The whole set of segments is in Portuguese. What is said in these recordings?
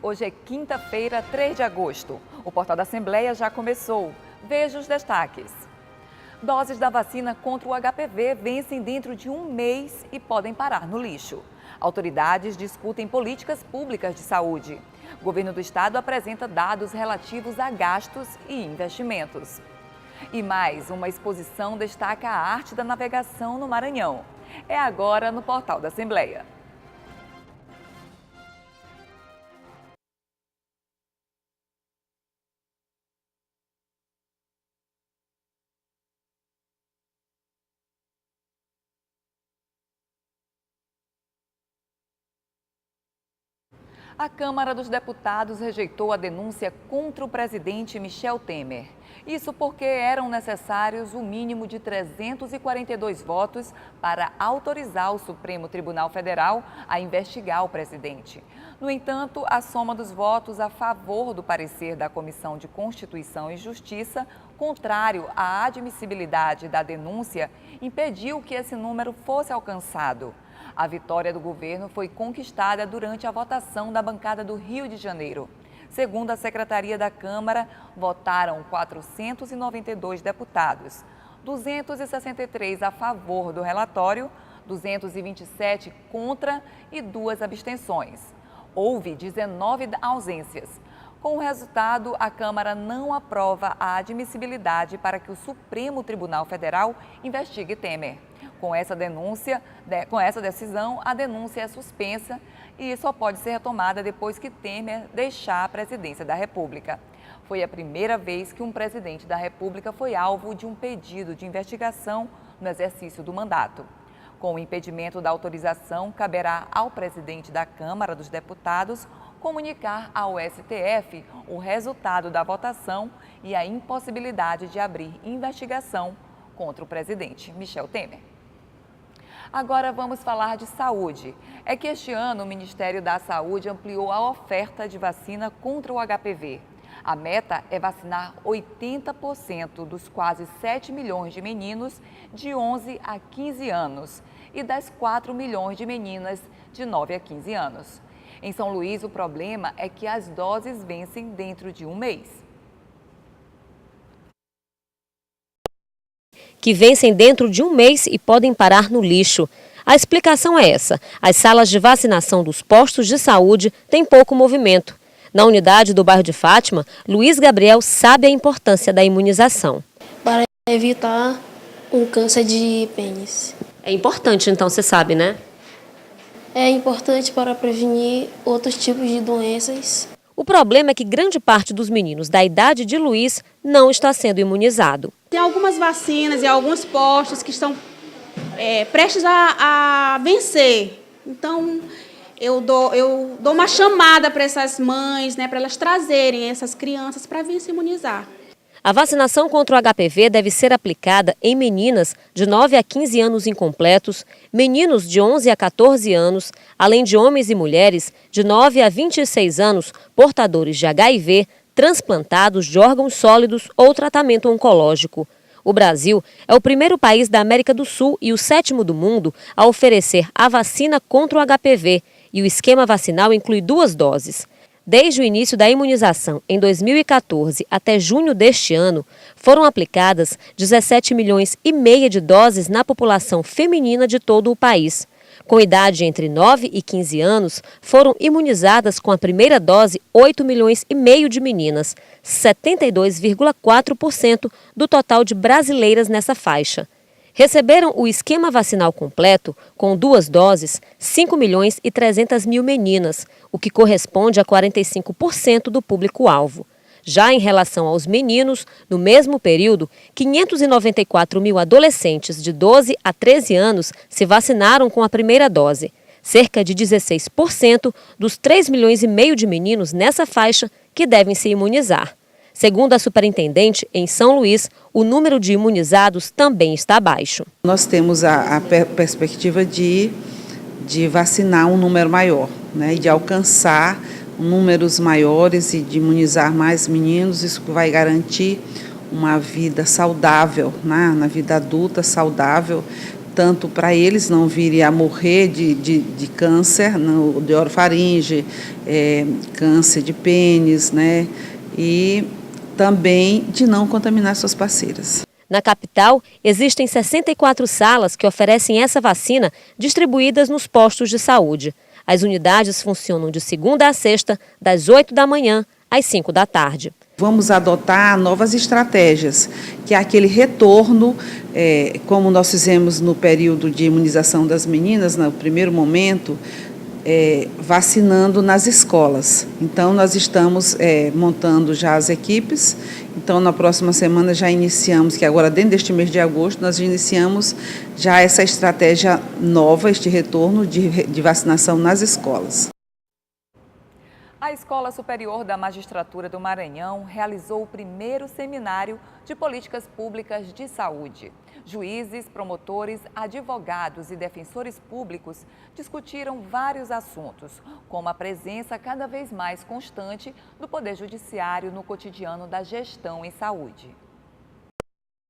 Hoje é quinta-feira, 3 de agosto. O Portal da Assembleia já começou. Veja os destaques. Doses da vacina contra o HPV vencem dentro de um mês e podem parar no lixo. Autoridades discutem políticas públicas de saúde. O governo do estado apresenta dados relativos a gastos e investimentos. E mais, uma exposição destaca a arte da navegação no Maranhão. É agora no Portal da Assembleia. A Câmara dos Deputados rejeitou a denúncia contra o presidente Michel Temer. Isso porque eram necessários o mínimo de 342 votos para autorizar o Supremo Tribunal Federal a investigar o presidente. No entanto, a soma dos votos a favor do parecer da Comissão de Constituição e Justiça, contrário à admissibilidade da denúncia, impediu que esse número fosse alcançado. A vitória do governo foi conquistada durante a votação da bancada do Rio de Janeiro. Segundo a Secretaria da Câmara, votaram 492 deputados, 263 a favor do relatório, 227 contra e 2 abstenções. Houve 19 ausências. Com o resultado, a Câmara não aprova a admissibilidade para que o Supremo Tribunal Federal investigue Temer. Com essa decisão, a denúncia é suspensa e só pode ser retomada depois que Temer deixar a presidência da República. Foi a primeira vez que um presidente da República foi alvo de um pedido de investigação no exercício do mandato. Com o impedimento da autorização, caberá ao presidente da Câmara dos Deputados comunicar ao STF o resultado da votação e a impossibilidade de abrir investigação contra o presidente Michel Temer. Agora vamos falar de saúde. É que este ano o Ministério da Saúde ampliou a oferta de vacina contra o HPV. A meta é vacinar 80% dos quase 7 milhões de meninos de 11 a 15 anos e das 4 milhões de meninas de 9 a 15 anos. Em São Luís, o problema é que as doses vencem dentro de um mês. Que vencem dentro de um mês e podem parar no lixo. A explicação é essa: as salas de vacinação dos postos de saúde têm pouco movimento. Na unidade do bairro de Fátima, Luiz Gabriel sabe a importância da imunização. Para evitar um câncer de pênis. É importante, então, você sabe, né? É importante para prevenir outros tipos de doenças. O problema é que grande parte dos meninos da idade de Luiz não está sendo imunizado. Tem algumas vacinas e alguns postos que estão prestes a vencer. Então, eu dou uma chamada para essas mães, né, para elas trazerem essas crianças para vir se imunizar. A vacinação contra o HPV deve ser aplicada em meninas de 9 a 15 anos incompletos, meninos de 11 a 14 anos, além de homens e mulheres de 9 a 26 anos portadores de HIV, transplantados de órgãos sólidos ou tratamento oncológico. O Brasil é o primeiro país da América do Sul e o 7º do mundo a oferecer a vacina contra o HPV, e o esquema vacinal inclui 2 doses. Desde o início da imunização, em 2014 até junho deste ano, foram aplicadas 17 milhões e meia de doses na população feminina de todo o país. Com idade entre 9 e 15 anos, foram imunizadas com a primeira dose 8 milhões e meio de meninas, 72,4% do total de brasileiras nessa faixa. Receberam o esquema vacinal completo, com 2 doses, 5 milhões e 300 mil meninas, o que corresponde a 45% do público-alvo. Já em relação aos meninos, no mesmo período, 594 mil adolescentes de 12 a 13 anos se vacinaram com a primeira dose. Cerca de 16% dos 3 milhões e meio de meninos nessa faixa que devem se imunizar. Segundo a superintendente, em São Luís, o número de imunizados também está baixo. Nós temos a perspectiva de vacinar um número maior, né, e de alcançar números maiores e de imunizar mais meninos. Isso vai garantir uma vida saudável, né, na vida adulta saudável, tanto para eles não virem a morrer de câncer, de orofaringe, câncer de pênis, né? E também de não contaminar suas parceiras. Na capital, existem 64 salas que oferecem essa vacina distribuídas nos postos de saúde. As unidades funcionam de segunda a sexta, das 8 da manhã às 5 da tarde. Vamos adotar novas estratégias, que é aquele retorno, como nós fizemos no período de imunização das meninas, no primeiro momento, vacinando nas escolas. Então, nós estamos montando já as equipes. Então, na próxima semana já iniciamos, que agora dentro deste mês de agosto, nós iniciamos já essa estratégia nova, este retorno de vacinação nas escolas. A Escola Superior da Magistratura do Maranhão realizou o primeiro seminário de políticas públicas de saúde. Juízes, promotores, advogados e defensores públicos discutiram vários assuntos, como a presença cada vez mais constante do Poder Judiciário no cotidiano da gestão em saúde.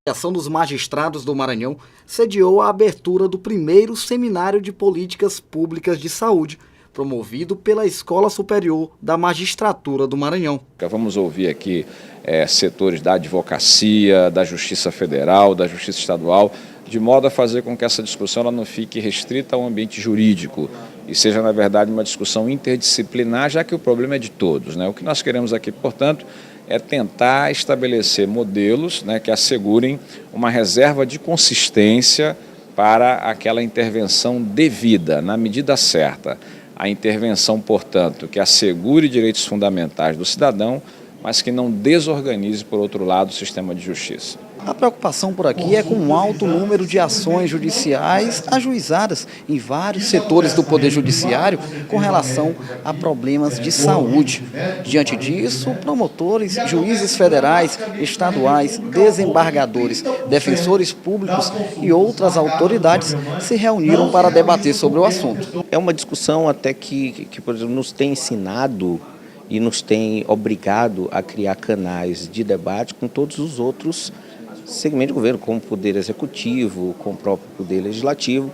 A Associação dos Magistrados do Maranhão sediou a abertura do primeiro seminário de políticas públicas de saúde, promovido pela Escola Superior da Magistratura do Maranhão. Vamos ouvir aqui setores da advocacia, da Justiça Federal, da Justiça Estadual, de modo a fazer com que essa discussão ela não fique restrita ao ambiente jurídico e seja, na verdade, uma discussão interdisciplinar, já que o problema é de todos, né? O que nós queremos aqui, portanto, é tentar estabelecer modelos, né, que assegurem uma reserva de consistência para aquela intervenção devida, na medida certa. A intervenção, portanto, que assegure direitos fundamentais do cidadão, mas que não desorganize, por outro lado, o sistema de justiça. A preocupação por aqui é com um alto número de ações judiciais ajuizadas em vários setores do Poder Judiciário com relação a problemas de saúde. Diante disso, promotores, juízes federais, estaduais, desembargadores, defensores públicos e outras autoridades se reuniram para debater sobre o assunto. É uma discussão até que por exemplo, nos tem ensinado e nos tem obrigado a criar canais de debate com todos os outros segmentos de governo, como o Poder Executivo, com o próprio Poder Legislativo,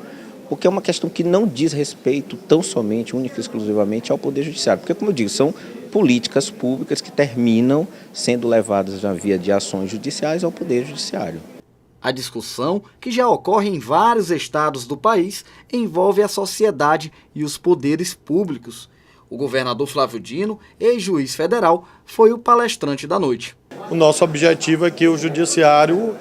porque é uma questão que não diz respeito tão somente, única e exclusivamente, ao Poder Judiciário. Porque, como eu digo, são políticas públicas que terminam sendo levadas na via de ações judiciais ao Poder Judiciário. A discussão, que já ocorre em vários estados do país, envolve a sociedade e os poderes públicos. O governador Flávio Dino, ex-juiz federal, foi o palestrante da noite. O nosso objetivo é que o Judiciário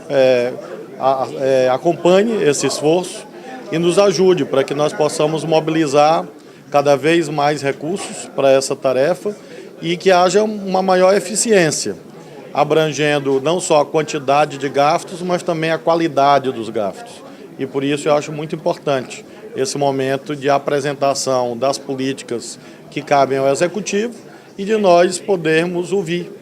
acompanhe esse esforço e nos ajude para que nós possamos mobilizar cada vez mais recursos para essa tarefa e que haja uma maior eficiência, abrangendo não só a quantidade de gastos, mas também a qualidade dos gastos. E por isso eu acho muito importante esse momento de apresentação das políticas que cabem ao Executivo e de nós podermos ouvir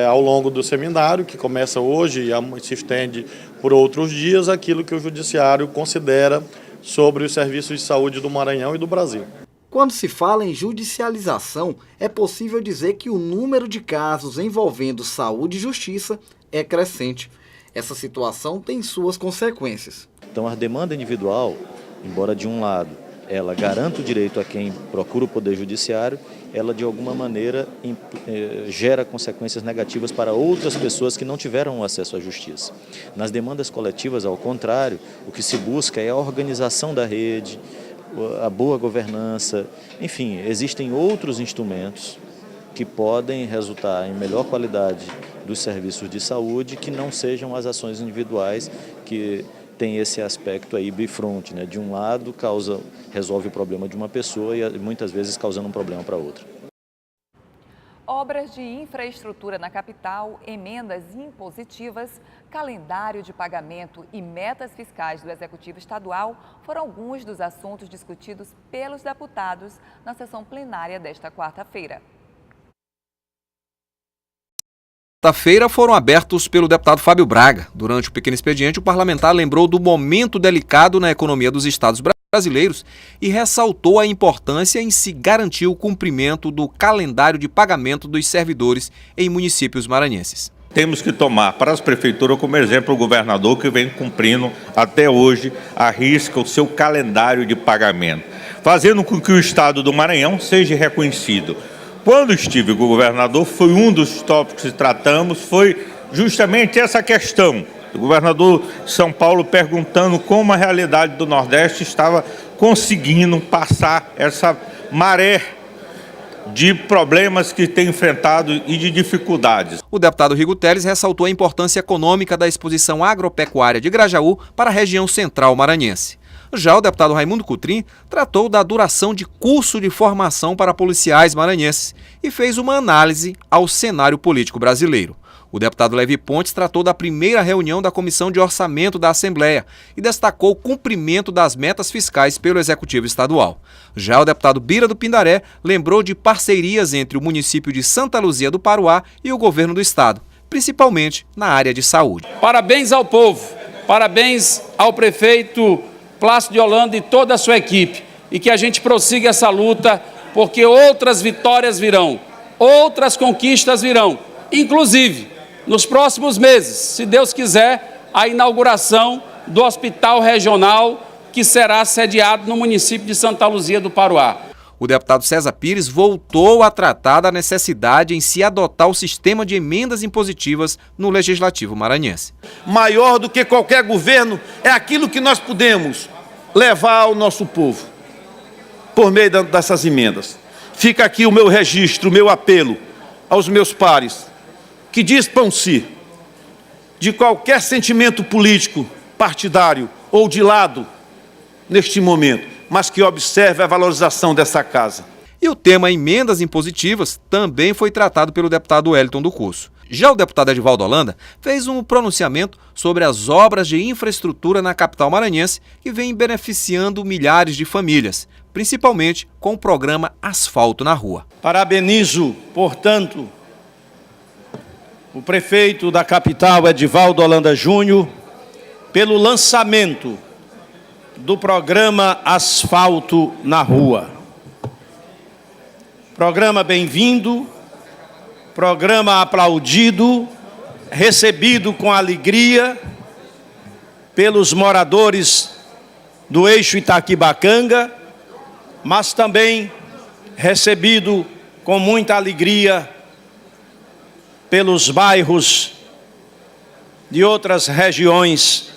ao longo do seminário, que começa hoje e se estende por outros dias, aquilo que o Judiciário considera sobre os serviços de saúde do Maranhão e do Brasil. Quando se fala em judicialização, é possível dizer que o número de casos envolvendo saúde e justiça é crescente. Essa situação tem suas consequências. Então, a demanda individual, embora de um lado ela garanta o direito a quem procura o Poder Judiciário, ela de alguma maneira gera consequências negativas para outras pessoas que não tiveram acesso à justiça. Nas demandas coletivas, ao contrário, o que se busca é a organização da rede, a boa governança, enfim, existem outros instrumentos que podem resultar em melhor qualidade dos serviços de saúde que não sejam as ações individuais que tem esse aspecto aí bifronte, né? De um lado resolve o problema de uma pessoa e muitas vezes causando um problema para outra. Obras de infraestrutura na capital, emendas impositivas, calendário de pagamento e metas fiscais do Executivo Estadual foram alguns dos assuntos discutidos pelos deputados na sessão plenária desta quarta-feira. Quarta-feira foram abertos pelo deputado Fábio Braga. Durante o pequeno expediente, o parlamentar lembrou do momento delicado na economia dos estados brasileiros e ressaltou a importância em se garantir o cumprimento do calendário de pagamento dos servidores em municípios maranhenses. temos que tomar para as prefeituras como exemplo o governador, que vem cumprindo até hoje à risca o seu calendário de pagamento, fazendo com que o Estado do Maranhão seja reconhecido. Quando estive com o governador, foi um dos tópicos que tratamos, foi justamente essa questão. O governador de São Paulo perguntando como a realidade do Nordeste estava conseguindo passar essa maré de problemas que tem enfrentado e de dificuldades. O deputado Rigo Teles ressaltou a importância econômica da exposição agropecuária de Grajaú para a região central maranhense. Já o deputado Raimundo Cutrim tratou da duração de curso de formação para policiais maranhenses e fez uma análise ao cenário político brasileiro. O deputado Levi Pontes tratou da primeira reunião da Comissão de Orçamento da Assembleia e destacou o cumprimento das metas fiscais pelo Executivo Estadual. Já o deputado Bira do Pindaré lembrou de parcerias entre o município de Santa Luzia do Paruá e o governo do estado, principalmente na área de saúde. Parabéns ao povo, parabéns ao prefeito Plácido de Holanda e toda a sua equipe, e que a gente prossiga essa luta, porque outras vitórias virão, outras conquistas virão, inclusive nos próximos meses, se Deus quiser, a inauguração do Hospital Regional, que será sediado no município de Santa Luzia do Paruá. O deputado César Pires voltou a tratar da necessidade em se adotar o sistema de emendas impositivas no Legislativo maranhense. Maior do que qualquer governo é aquilo que nós podemos levar ao nosso povo, por meio dessas emendas. Fica aqui o meu registro, o meu apelo aos meus pares, que dispam-se de qualquer sentimento político, partidário ou de lado neste momento, mas que observe a valorização dessa casa. E o tema emendas impositivas também foi tratado pelo deputado Wellington do Curso. Já o deputado Edivaldo Holanda fez um pronunciamento sobre as obras de infraestrutura na capital maranhense que vem beneficiando milhares de famílias, principalmente com o programa Asfalto na Rua. Parabenizo, portanto, o prefeito da capital, Edivaldo Holanda Júnior, pelo lançamento do programa Asfalto na Rua. Programa bem-vindo, programa aplaudido, recebido com alegria pelos moradores do eixo Itaquibacanga, mas também recebido com muita alegria pelos bairros de outras regiões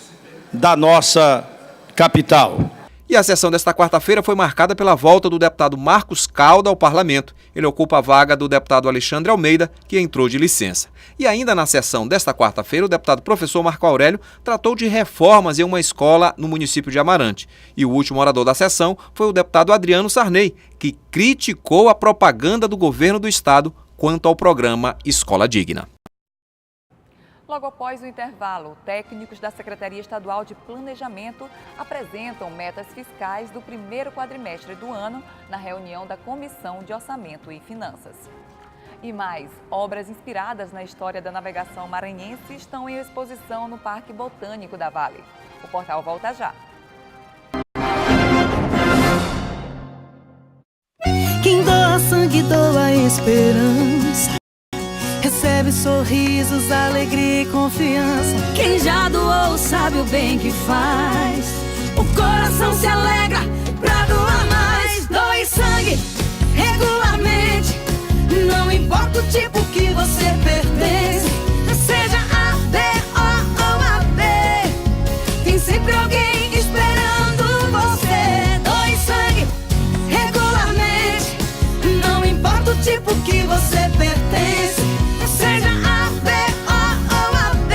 da nossa capital. E a sessão desta quarta-feira foi marcada pela volta do deputado Marcos Calda ao parlamento. Ele ocupa a vaga do deputado Alexandre Almeida, que entrou de licença. E ainda na sessão desta quarta-feira, o deputado professor Marco Aurélio tratou de reformas em uma escola no município de Amarante. E o último orador da sessão foi o deputado Adriano Sarney, que criticou a propaganda do governo do estado quanto ao programa Escola Digna. Logo após o intervalo, técnicos da Secretaria Estadual de Planejamento apresentam metas fiscais do primeiro quadrimestre do ano na reunião da Comissão de Orçamento e Finanças. E mais, obras inspiradas na história da navegação maranhense estão em exposição no Parque Botânico da Vale. O portal volta já. Quem doa sangue, doa esperança. Recebe sorrisos, alegria e confiança. Quem já doou sabe o bem que faz. O coração se alegra pra doar mais. Doe sangue regularmente. Não importa o tipo que você pertence. Seja A, B, O ou AB. Tem sempre alguém esperando você. Doe sangue regularmente. Não importa o tipo que você pertence. Seja A, B, O ou AB.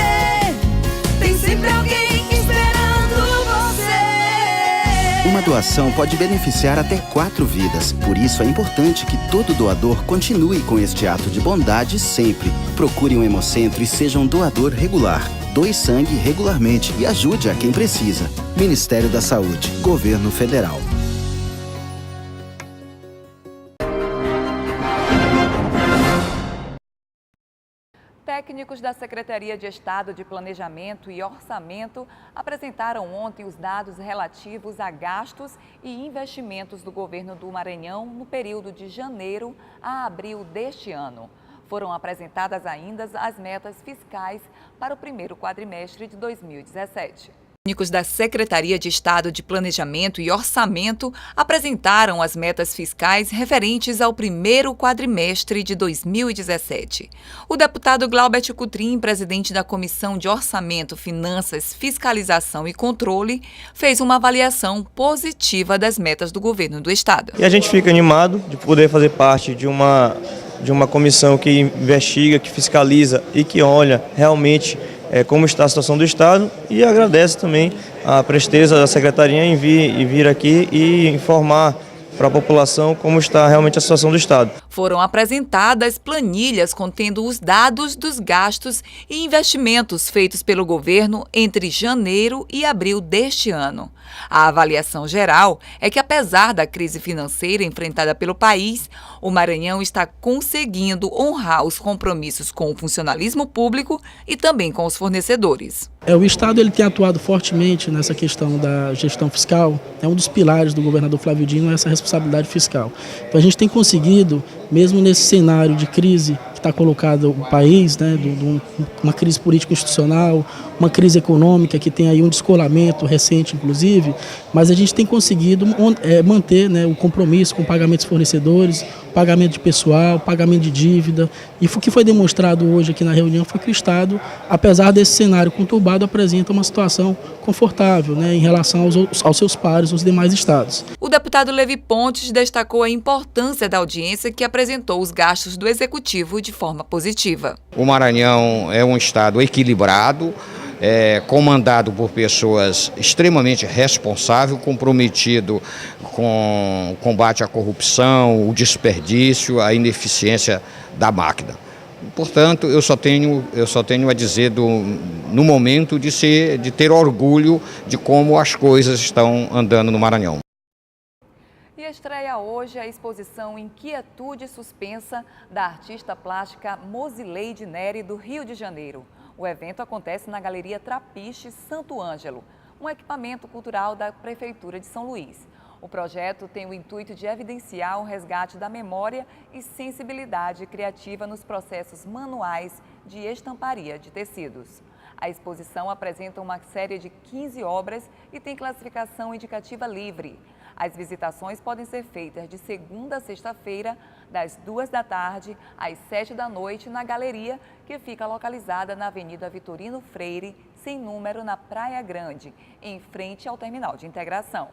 Tem sempre alguém esperando você. Uma doação pode beneficiar até 4 vidas. Por isso é importante que todo doador continue com este ato de bondade sempre. Procure um hemocentro e seja um doador regular. Doe sangue regularmente e ajude a quem precisa. Ministério da Saúde, Governo Federal. Técnicos da Secretaria de Estado de Planejamento e Orçamento apresentaram ontem os dados relativos a gastos e investimentos do governo do Maranhão no período de janeiro a abril deste ano. Foram apresentadas ainda as metas fiscais para o primeiro quadrimestre de 2017. Técnicos da Secretaria de Estado de Planejamento e Orçamento apresentaram as metas fiscais referentes ao primeiro quadrimestre de 2017. O deputado Glaubert Cutrim, presidente da Comissão de Orçamento, Finanças, Fiscalização e Controle, fez uma avaliação positiva das metas do governo do Estado. E a gente fica animado de poder fazer parte de uma comissão que investiga, que fiscaliza e que olha realmente como está a situação do Estado, e agradece também a presteza da Secretaria em vir aqui e informar para a população como está realmente a situação do Estado. Foram apresentadas planilhas contendo os dados dos gastos e investimentos feitos pelo governo entre janeiro e abril deste ano. A avaliação geral é que, apesar da crise financeira enfrentada pelo país, o Maranhão está conseguindo honrar os compromissos com o funcionalismo público e também com os fornecedores. O Estado ele tem atuado fortemente nessa questão da gestão fiscal. É um dos pilares do governador Flávio Dino, essa responsabilidade fiscal. Então a gente tem conseguido, mesmo nesse cenário de crise que está colocado o país, né, uma crise político-institucional, uma crise econômica que tem aí um descolamento recente, inclusive, mas a gente tem conseguido manter, né, o compromisso com pagamentos fornecedores, pagamento de pessoal, pagamento de dívida. E o que foi demonstrado hoje aqui na reunião foi que o Estado, apesar desse cenário conturbado, apresenta uma situação confortável, né, em relação aos seus pares, os demais estados. O deputado Levi Pontes destacou a importância da audiência que apresentou os gastos do Executivo de forma positiva. O Maranhão é um estado equilibrado, comandado por pessoas extremamente responsáveis, comprometido com o combate à corrupção, o desperdício, a ineficiência da máquina. Portanto, eu só tenho a dizer no momento de ter orgulho de como as coisas estão andando no Maranhão. E estreia hoje a exposição Inquietude Suspensa da artista plástica Mosileide Neri, do Rio de Janeiro. O evento acontece na Galeria Trapiche Santo Ângelo, um equipamento cultural da Prefeitura de São Luís. O projeto tem o intuito de evidenciar o resgate da memória e sensibilidade criativa nos processos manuais de estamparia de tecidos. A exposição apresenta uma série de 15 obras e tem classificação indicativa livre. As visitações podem ser feitas de segunda a sexta-feira, das 2 da tarde às 7 da noite, na galeria, que fica localizada na Avenida Vitorino Freire, sem número, na Praia Grande, em frente ao Terminal de Integração.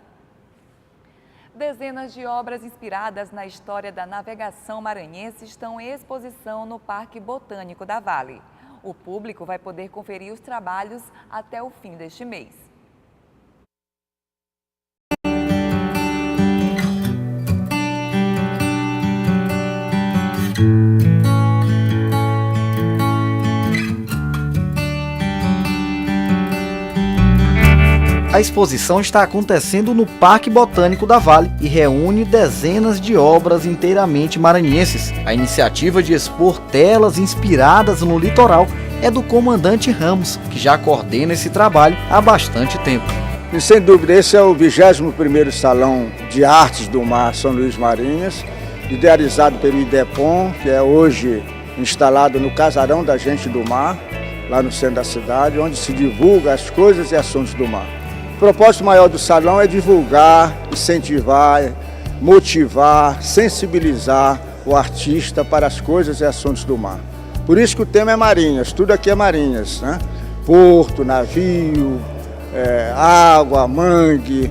Dezenas de obras inspiradas na história da navegação maranhense estão em exposição no Parque Botânico da Vale. O público vai poder conferir os trabalhos até o fim deste mês. A exposição está acontecendo no Parque Botânico da Vale e reúne dezenas de obras inteiramente maranhenses. A iniciativa de expor telas inspiradas no litoral é do comandante Ramos, que já coordena esse trabalho há bastante tempo. E sem dúvida esse é o 21º Salão de Artes do Mar São Luís Marinhas, idealizado pelo IDEPON, que é hoje instalado no Casarão da Gente do Mar, lá no centro da cidade, onde se divulga as coisas e assuntos do mar. O propósito maior do salão é divulgar, incentivar, motivar, sensibilizar o artista para as coisas e assuntos do mar. Por isso que o tema é Marinhas, tudo aqui é Marinhas, né? Porto, navio, água, mangue.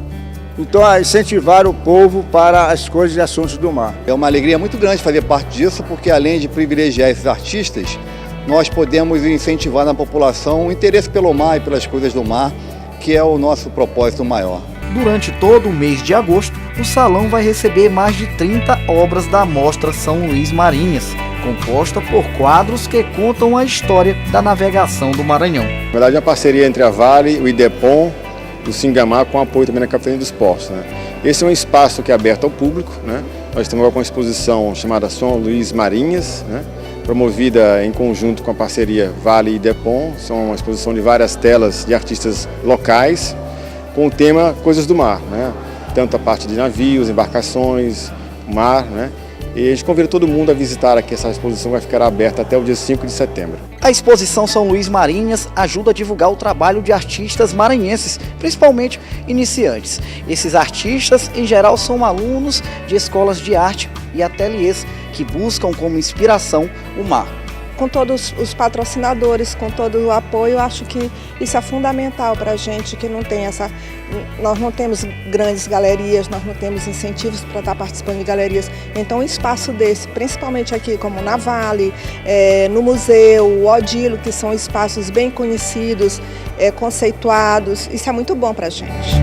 Então, incentivar o povo para as coisas e assuntos do mar. É uma alegria muito grande fazer parte disso, porque além de privilegiar esses artistas, nós podemos incentivar na população o interesse pelo mar e pelas coisas do mar, que é o nosso propósito maior. Durante todo o mês de agosto, o salão vai receber mais de 30 obras da Mostra São Luís Marinhas, composta por quadros que contam a história da navegação do Maranhão. Na verdade, é uma parceria entre a Vale, o IDEPON, o Singamar, com apoio também da Capitania dos Portos, né? Esse é um espaço que é aberto ao público, né? Nós estamos agora com uma exposição chamada São Luís Marinhas, né? Promovida em conjunto com a parceria Vale e IDEPON. São uma exposição de várias telas de artistas locais, com o tema Coisas do Mar, né? Tanto a parte de navios, embarcações, mar, né? E a gente convida todo mundo a visitar aqui essa exposição, vai ficar aberta até o dia 5 de setembro. A exposição São Luís Marinhas ajuda a divulgar o trabalho de artistas maranhenses, principalmente iniciantes. Esses artistas, em geral, são alunos de escolas de arte e ateliês que buscam como inspiração o mar. Com todos os patrocinadores, com todo o apoio, eu acho que isso é fundamental para a gente, que não tem nós não temos grandes galerias, nós não temos incentivos para estar participando de galerias. Então, um espaço desse, principalmente aqui como na Vale, no museu, o Odilo, que são espaços bem conhecidos, conceituados, isso é muito bom para a gente.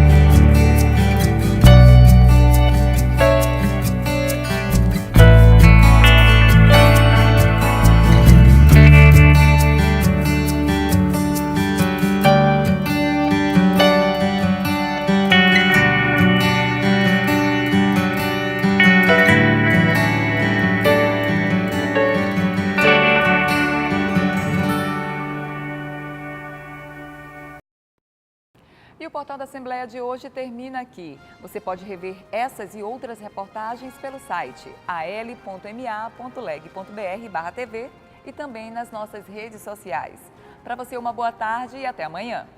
E o Portal da Assembleia de hoje termina aqui. Você pode rever essas e outras reportagens pelo site al.ma.leg.br/tv e também nas nossas redes sociais. Para você, uma boa tarde e até amanhã.